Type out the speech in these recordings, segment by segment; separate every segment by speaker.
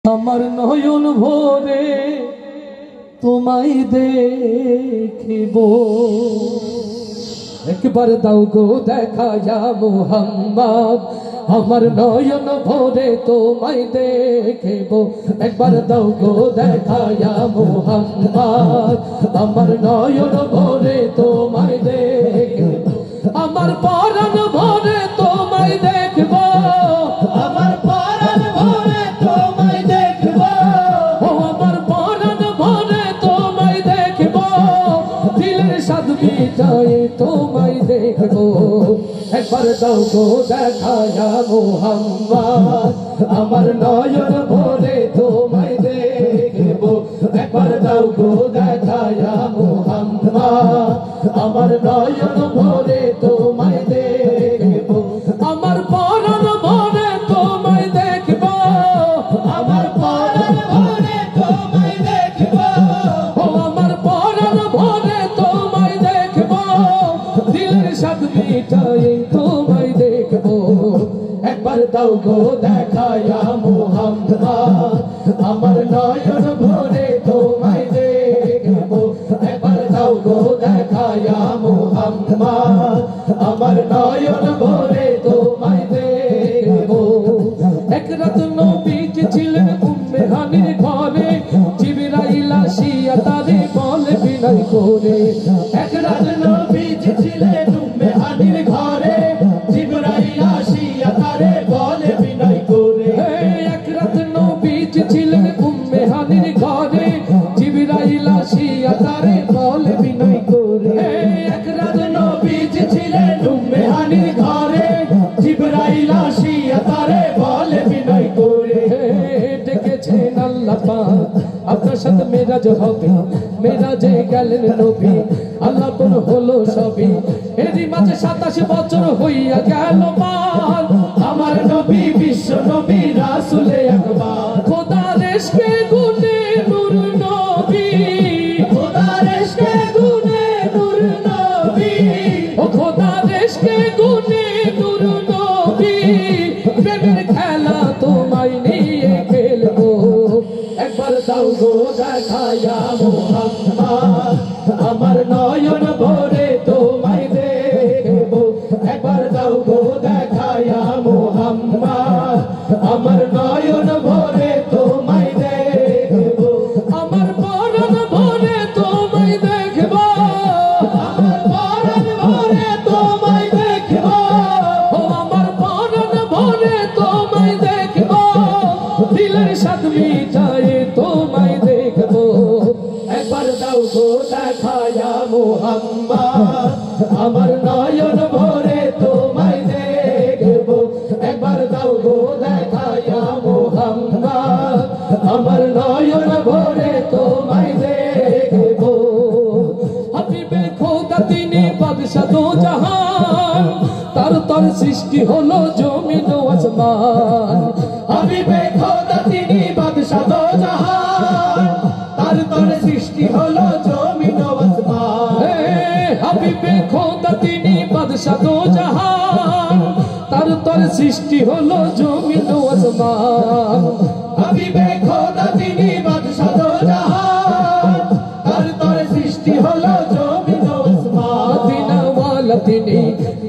Speaker 1: আমার নয়ন ভরে তোমায় দেখিব, একবার দাও গো দেখায়া মুহাম্মদ। আমার নয়ন ভরে তোমায় দেখিব, একবার দাও গো দেখায়া মুহাম্মদ। আমার নয়ন ভরে তোমায় দেখিব, আমার পরাণ ভরে তোমায় দেখব, আমার পরাণ ভরে তোমায় দেখব, ও আমার পরাণ ভরে তোমায় দেখব, দিলের স্বাদ মিটায়ে তোমায় দেখব। একবার দাও গো দেখায়া মুহাম্মদ, আমার নয়ন ভরে তোমায় দেখব, একবার দাও গো দেখায়া মুহাম্মদ। আমার নয়ন ভরে তোমায় দেখব, আমার পরাণ ভরে তোমায় দেখব, আমার পরাণ ভরে তোমায় দেখব, ও আমার পরাণ ভরে তোমায় দেখব, দিলের স্বাদ মিটায়ে তোমায় দেখব। একবার দাও গো দেখায়া মুহাম্মদ, আমার নয়ন ভরে তোমায় দেখব, একবার দাও গো দেখায়া মুহাম্মদ, আমার নয়ন ভরে তোমায় দেখব। এক রাত নবীজি ছিলেন উম্মে হানির ঘরে, জিবরাইল আসিয়া তারে বলে বিনয় করে। এক রাত নবীজি ছিলেন উম্মে হানির ঘরে, জিবরাইল আসিয়া তারে বলে বিনয় করে। এক রাত নবীজি ছিলেন উম্মে হানির ঘরে, জিবরাইল আসিয়া তারে বলে বিনয় করে। এক রাত নবীজি ছিলেন উম্মে হানির ঘরে, জিবরাইল আসিয়া তারে বলে বিনয় করে। ডেকেছেন আল্লাহ পাক আপনার সাথে মেরাজ হবে, মেরাজে গেলেন নবী, আল্লাহ বল হলো সবই। এরই মাঝে 27 বছর হইয়া গেল পার, আমার নবী বিশ্ব নবী রাসূলে আকবার। খোদার ইশকে গুনে নূর নবী, খোদার ইশকে গুনে নূর নবী, ও খোদার ইশকে গুনে নূর নবী, প্রেমের খেলা তোমায় নিয়ে খেলবো। একবার দাও গো দেখায়া মুহাম্মদ, আমার নয়ন ভরে তোমায় দেখব, একবার দাও গো দেখায়া মুহাম্মদ, আমার নয়ন ভরে তোমায় দেখব, আমার পরাণ ভরে তোমায় দেখব, আমার পরাণ ভরে তোমায় দেখব, ও আমার পরাণ ভরে তোমায় দেখব, দিলের স্বাদ মিটায়ে তোমায় দেখব। একবার দাও গো দেখায়া মুহাম্মদ, আমার নয়ন ভরে তোমায় দেখব, একবার দাও গো দেখায়া মুহাম্মদ, আমার নয়ন ভরে তোমায় দেখব। হাবিবে খোদা তিনি বাদশা দো জাহান, তার তর সৃষ্টি হলো জমিন ও আসমান। হাবিবে খোদা তিনি বাদশা দো জাহান, তার তর সৃষ্টি হলো জমিন ও আসমান। হাবিবে খোদা তিনি বাদশা দো জাহান, তার তর সৃষ্টি হলো জমিন ও আসমান। হাবিবে খোদা তিনি বাদশা দো জাহান, তার তর সৃষ্টি হলো জমিন ও আসমান। মদিনা ওয়ালা তিনি,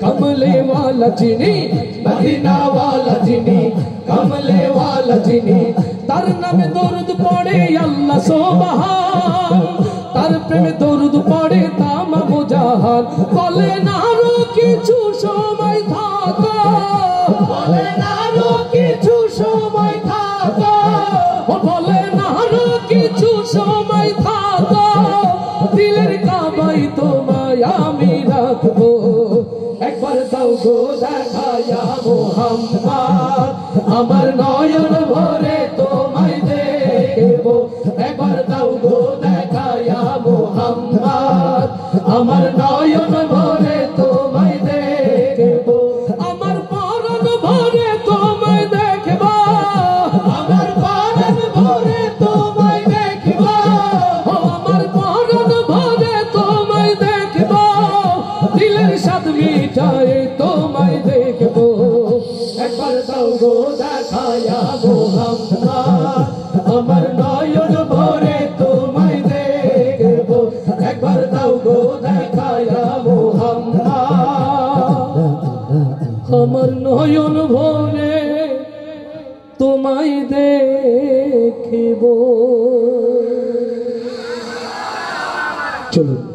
Speaker 1: কমলে ওয়ালা যিনি, মদিনা ওয়ালা যিনি, কমলে ওয়ালা যিনি, তার নামে দরুদ পড়ে আল্লাহ সুবহান, তার প্রেমে দরুদ পড়ে তামাম জাহান। বলে না আরো কিছু সময় থাকো, বলে না আরো কিছু সময় থাকো, বলে না আরো কিছু সময় থাকো, দিলের কাবায় তোমায় আমি রাখবো। একবার দাও গো দেখায়া মুহাম্মদ, আমার নয়ন ভরে তোমায় দেখব, একবার দাও গো দেখায়া মুহাম্মদ, আমার নয়ন ভরে তোমায় দেখব, আমার পরাণ ভরে তোমায় দেখব, আমার পরাণ ভরে তোমায় দেখব, ও আমার পরাণ ভরে তোমায় দেখব, দিলের স্বাদ মিটায়ে তোমায় দেখব। একবার দাও গো দেখায়া মুহাম্মদ, আমার নয়ন ভরে তোমায় দেখব একবার দাও গো দেখায়া মুহাম্মদ আমার নয়ন ভরে তোমায় দেখব চলুন